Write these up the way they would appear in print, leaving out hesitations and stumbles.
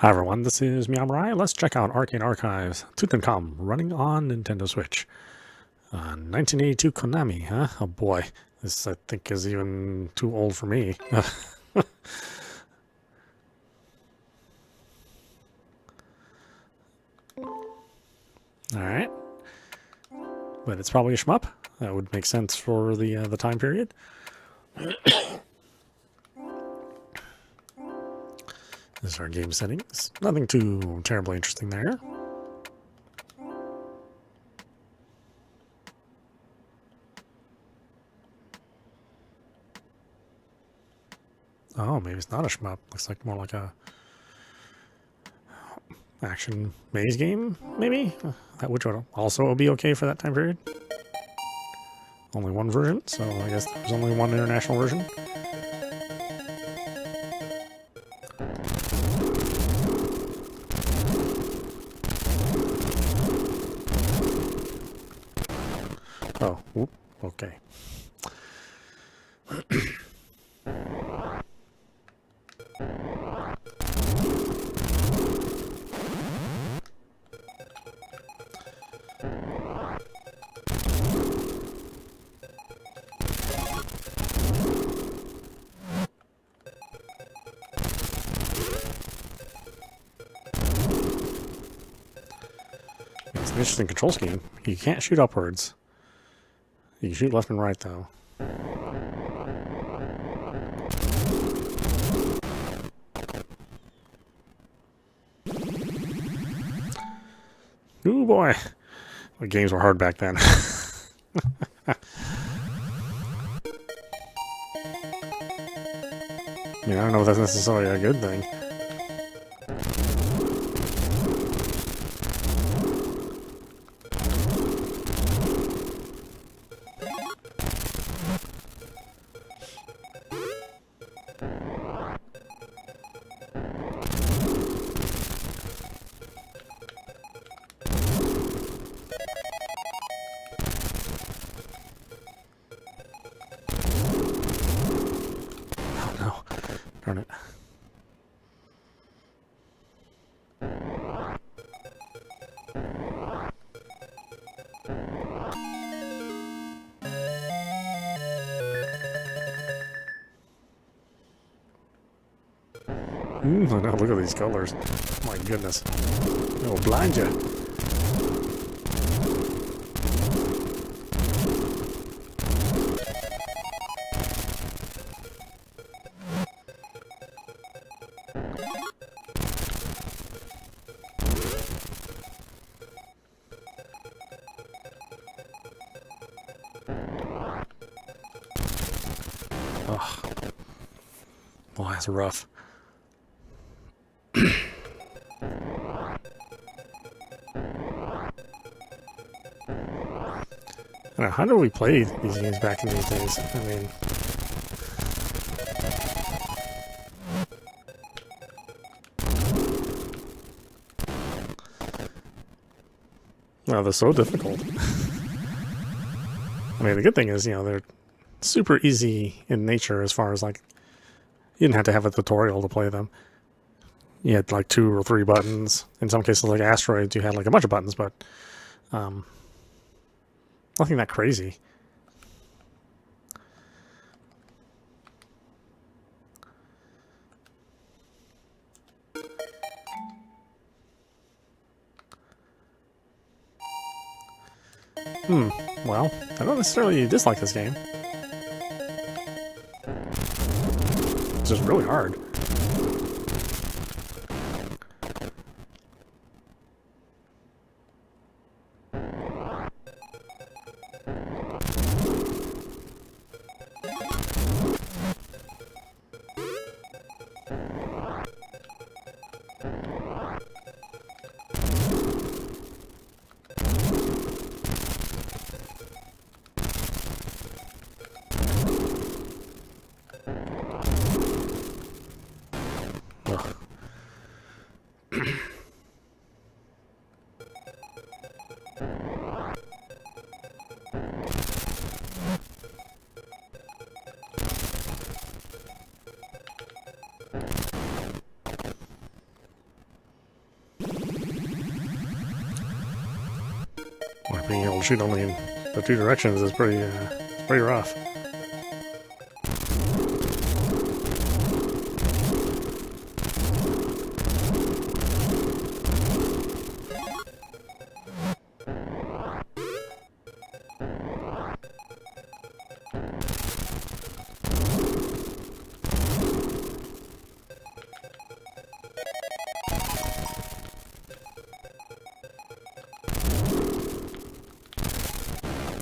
Hi everyone, this is meowmurai. Let's check out Arcade Archive's Tutankham running on Nintendo Switch. 1982 KONAMI, huh? Oh boy, this I think is even too old for me. Alright. But it's probably a shmup. That would make sense for the time period. This is our game settings. Nothing too terribly interesting there. Oh, maybe it's not a shmup. Looks like more like a action maze game, maybe? Which would also be okay for that time period. Only one version, so I guess there's only one international version. Oh, whoop, okay. It's an interesting control scheme. You can't shoot upwards. You can shoot left and right, though. Ooh, boy. The games were hard back then. I mean, I don't know if that's necessarily a good thing. Darn it. I know, look at these colors. My goodness. It'll blind you. Ugh. Boy, that's rough. I don't know, how did we play these games back in these days? I mean... Well, they're so difficult. I mean, the good thing is, you know, they're super easy in nature as far as, like, you didn't have to have a tutorial to play them. You had, like, 2 or 3 buttons. In some cases, like Asteroids, you had, like, a bunch of buttons, but nothing that crazy. Well, I don't necessarily dislike this game. It's just really hard. being able to shoot only in the two directions is pretty rough.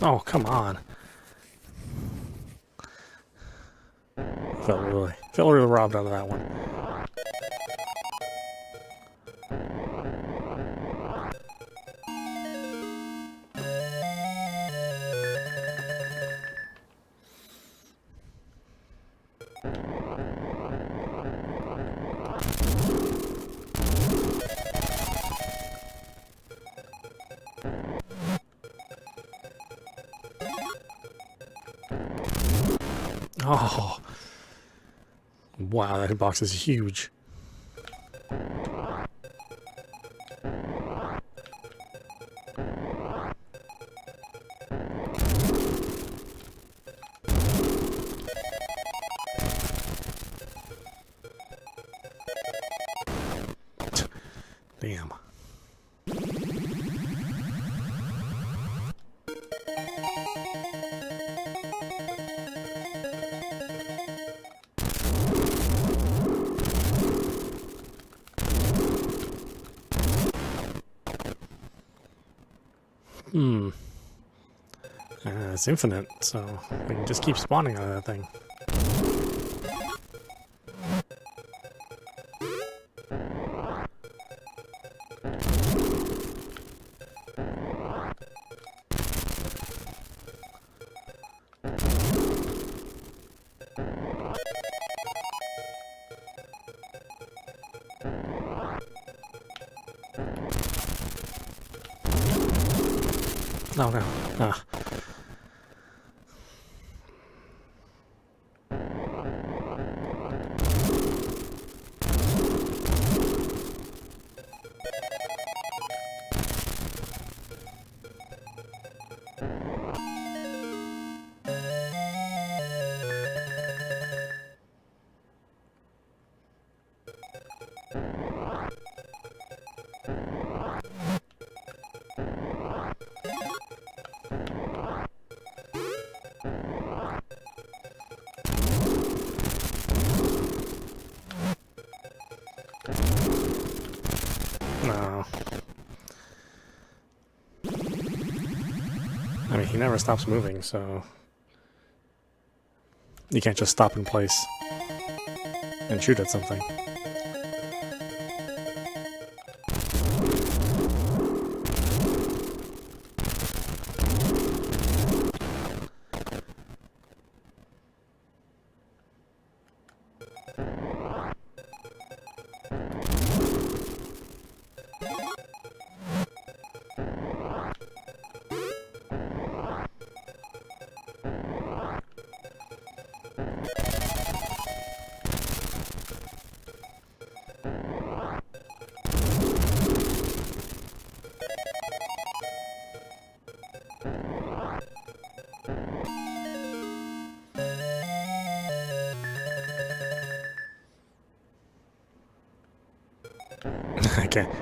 Oh, come on. Felt really robbed out of that one. Oh, wow, that hitbox is huge. Damn. It's infinite, so we can just keep spawning out of that thing. Oh no. Ah. No. I mean, he never stops moving, so you can't just stop in place and shoot at something.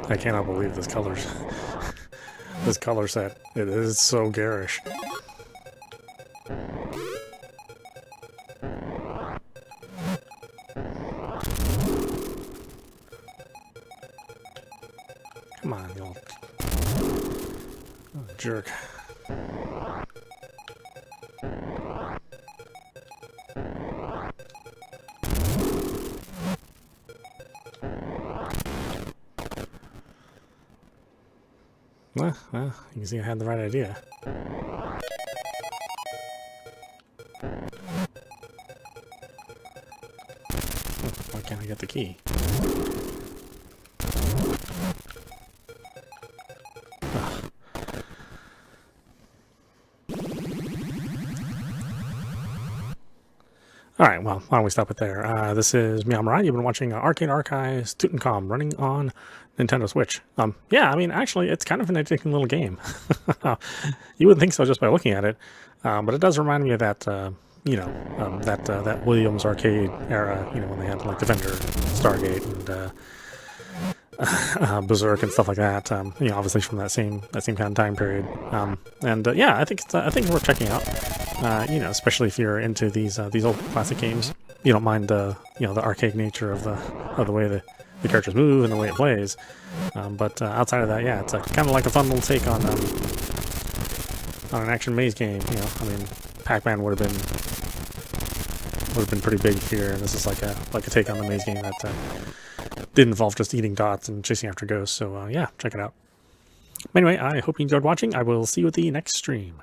I cannot believe this this color set. It is so garish. Come on, you old jerk. Well, you can see I had the right idea. Why can't I get the key? All right, well, why don't we stop it there? This is meowmurai. You've been watching Arcade Archives Tutankham running on Nintendo Switch. Yeah, I mean, actually, it's kind of an addicting little game. You wouldn't think so just by looking at it, but it does remind me of that, that Williams arcade era. When they had like Defender, Stargate, and Berserk and stuff like that. Obviously from that same kind of time period. Yeah, I think it's worth checking out. Especially if you're into these old classic games, you don't mind the arcade nature of the way the characters move and the way it plays. But outside of that, yeah, it's kind of like a fun little take on an action maze game. I mean, Pac-Man would have been pretty big here, and this is like a take on the maze game that did involve just eating dots and chasing after ghosts. So yeah, check it out. Anyway, I hope you enjoyed watching. I will see you at the next stream.